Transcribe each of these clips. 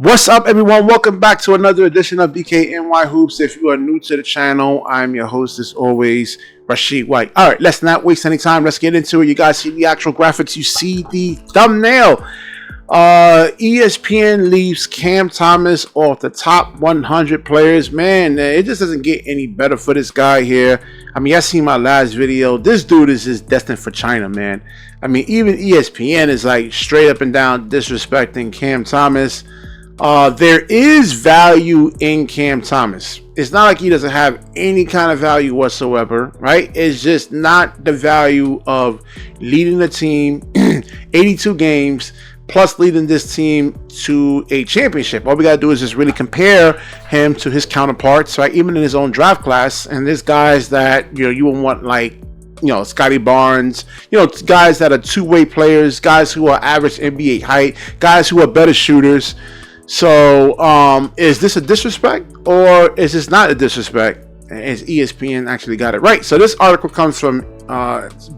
What's up, everyone? Welcome back to another edition of BKNY Hoops. If you are new to the channel, I'm your host, as always, Rashid White. All right, let's not waste any time. Let's get into it. You guys see the actual graphics. You see the thumbnail. ESPN leaves Cam Thomas off the top 100 players. Man, it just doesn't get any better for this guy here. I mean, I seen my last video. This dude is just destined for China, man. I mean, even ESPN is like straight up and down disrespecting Cam Thomas. There is value in Cam Thomas. It's not like he doesn't have any kind of value whatsoever, right? It's just not the value of leading the team 82 games plus leading this team to a championship. All we got to do is just really compare him to his counterparts, right? Even in his own draft class. And there's guys that, you would want, like, Scotty Barnes, guys that are two-way players, guys who are average NBA height, guys who are better shooters. So, is this a disrespect or is this not a disrespect? As ESPN actually got it right. So this article comes from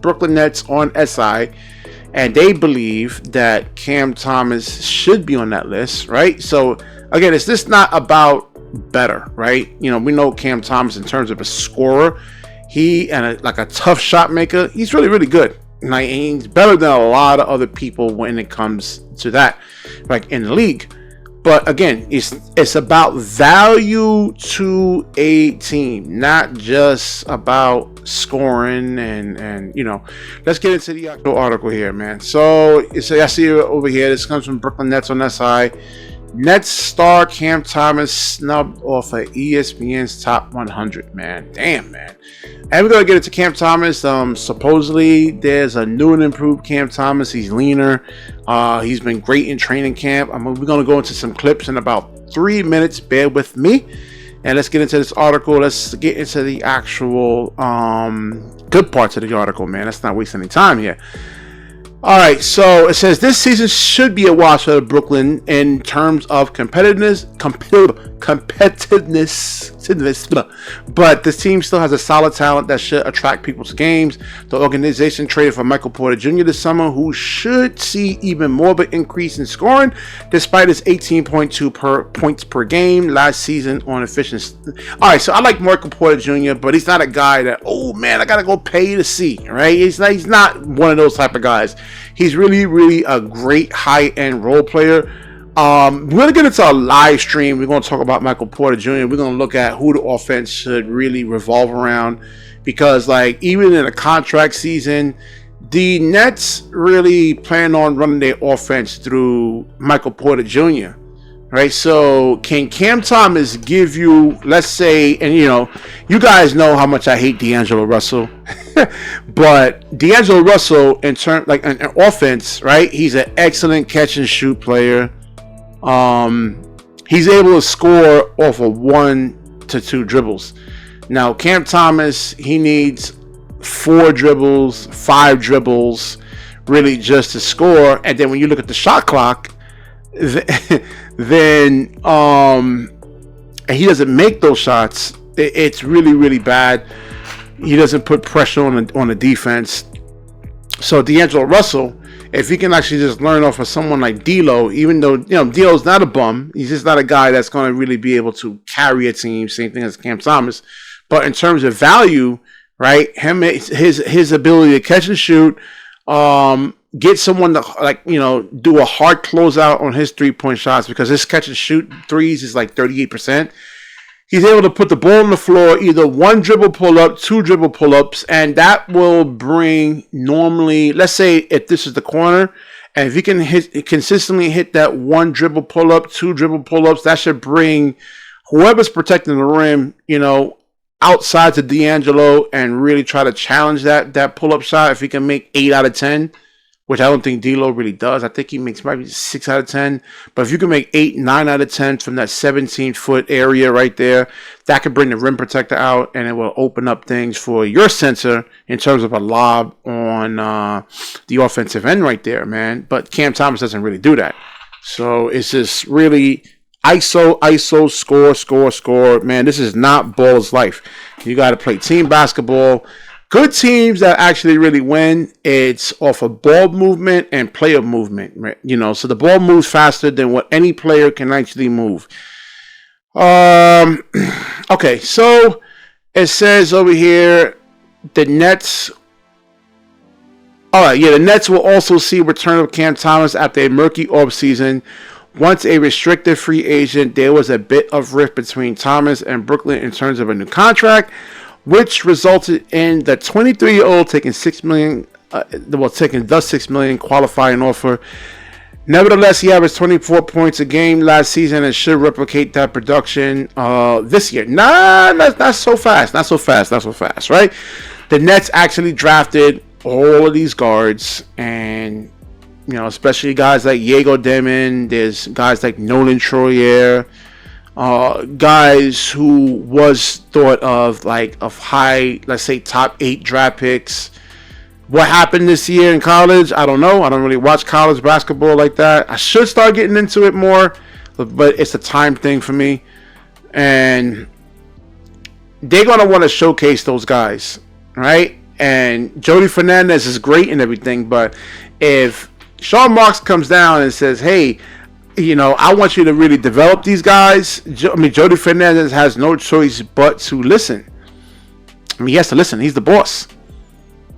Brooklyn Nets on SI, and they believe that Cam Thomas should be on that list, right? So again, it's just not about better, right? We know Cam Thomas in terms of a scorer. He and a tough shot maker. He's really, really good. Like, he's better than a lot of other people when it comes to that, like in the league. But again, it's about value to a team, not just about scoring and let's get into the actual article here, man. So I see it over here. This comes from Brooklyn Nets on SI. Nets star Cam Thomas snubbed off of ESPN's top 100, man. Damn, man. And we're going to get into Cam Thomas. Supposedly, there's a new and improved Cam Thomas. He's leaner. He's been great in training camp. We're going to go into some clips in about 3 minutes. Bear with me. And let's get into this article. Let's get into the actual good parts of the article, man. Let's not waste any time here. All right, so it says this season should be a wash for Brooklyn in terms of competitiveness, but this team still has a solid talent that should attract people to games. The organization traded for Michael Porter Jr. this summer, who should see even more of an increase in scoring, despite his 18.2 points per game last season on efficiency. All right, so I like Michael Porter Jr., but he's not a guy that, oh man, I gotta go pay to see, right? He's not one of those type of guys. He's really, really a great high-end role player. We're going to get into a live stream. We're going to talk about Michael Porter Jr. We're going to look at who the offense should really revolve around. Because, like, even in a contract season, the Nets really plan on running their offense through Michael Porter Jr., right? So, can Cam Thomas give you, let's say, and you guys know how much I hate D'Angelo Russell. But D'Angelo Russell, in terms like an offense, right? He's an excellent catch and shoot player. He's able to score off of 1 to 2 dribbles. Now, Cam Thomas, he needs 4 dribbles, 5 dribbles, really just to score. And then when you look at the shot clock, then and he doesn't make those shots. It's really, really bad. He doesn't put pressure on the defense. So D'Angelo Russell, if he can actually just learn off of someone like D'Lo, even though D'Lo's not a bum, he's just not a guy that's going to really be able to carry a team. Same thing as Cam Thomas. But in terms of value, right, his ability to catch and shoot, get someone to do a hard closeout on his 3-point shots, because his catch and shoot threes is like 38%. He's able to put the ball on the floor, either 1 dribble pull-up, 2 dribble pull-ups, and that will bring normally, let's say if this is the corner, and if he can consistently hit that 1 dribble pull-up, 2 dribble pull-ups, that should bring whoever's protecting the rim, outside to D'Angelo and really try to challenge that pull-up shot. If he can make 8 out of 10, which I don't think D'Lo really does. I think he makes maybe 6 out of 10. But if you can make 8, 9 out of 10 from that 17-foot area right there, that could bring the rim protector out, and it will open up things for your center in terms of a lob on the offensive end right there, man. But Cam Thomas doesn't really do that. So it's just really ISO, score. Man, this is not ball's life. You got to play team basketball. Good teams that actually really win, it's off of ball movement and player movement. Right? You know, so the ball moves faster than what any player can actually move. Okay, so it says over here the Nets. All right, yeah, the Nets will also see return of Cam Thomas after a murky offseason. Once a restricted free agent, there was a bit of rift between Thomas and Brooklyn in terms of a new contract, which resulted in the 23-year-old taking $6 million, taking the $6 million qualifying offer. Nevertheless, he averaged 24 points a game last season and should replicate that production this year. Not so fast, right? The Nets actually drafted all of these guards, and you know, especially guys like Diego Demon. There's guys like Nolan Troyer, guys who was thought of like of high, let's say top 8 draft picks. What happened this year in college, I don't know. I don't really watch college basketball like that. I should start getting into it more, but it's a time thing for me. And they're going to want to showcase those guys, right? And Jody Fernandez is great and everything, but if Sean Marks comes down and says, hey, you know, I want you to really develop these guys, Jody Fernandez has no choice but to listen. I mean, he has to listen. He's the boss.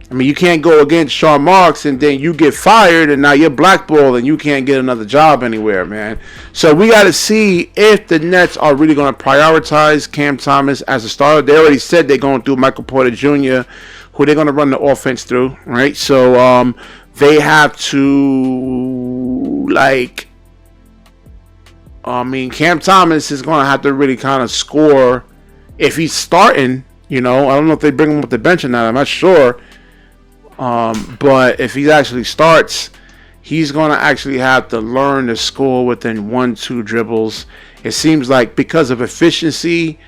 I mean, you can't go against Sean Marks and then you get fired and now you're blackballed and you can't get another job anywhere, man. So we got to see if the Nets are really going to prioritize Cam Thomas as a starter. They already said they're going through Michael Porter Jr., who they're going to run the offense through, right? So they have to, like, Cam Thomas is going to have to really kind of score if he's starting, you know. I don't know if they bring him off the bench or not. I'm not sure. But if he actually starts, he's going to actually have to learn to score within 1-2 dribbles. It seems like because of efficiency,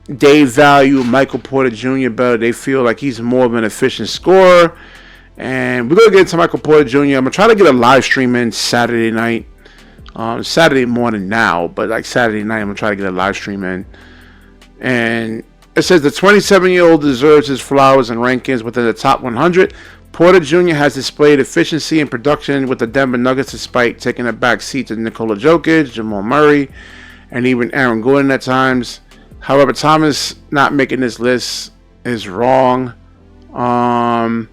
they value Michael Porter Jr. better. They feel like he's more of an efficient scorer. And we're going to get into Michael Porter Jr. I'm going to try to get a live stream in Saturday night. Saturday morning now, but like Saturday night, I'm going to try to get a live stream in. And it says the 27-year-old deserves his flowers and rankings within the top 100. Porter Jr. has displayed efficiency and production with the Denver Nuggets despite taking a back seat to Nikola Jokic, Jamal Murray, and even Aaron Gordon at times. However, Thomas not making this list is wrong. And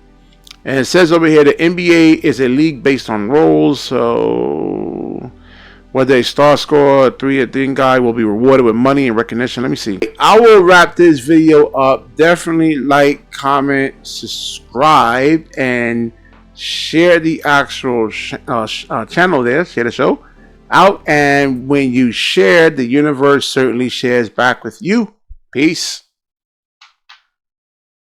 it says over here the NBA is a league based on roles, so whether a star scorer or 3-3 guy will be rewarded with money and recognition. Let me see. I will wrap this video up. Definitely like, comment, subscribe, and share the actual channel there. Share the show out. And when you share, the universe certainly shares back with you. Peace.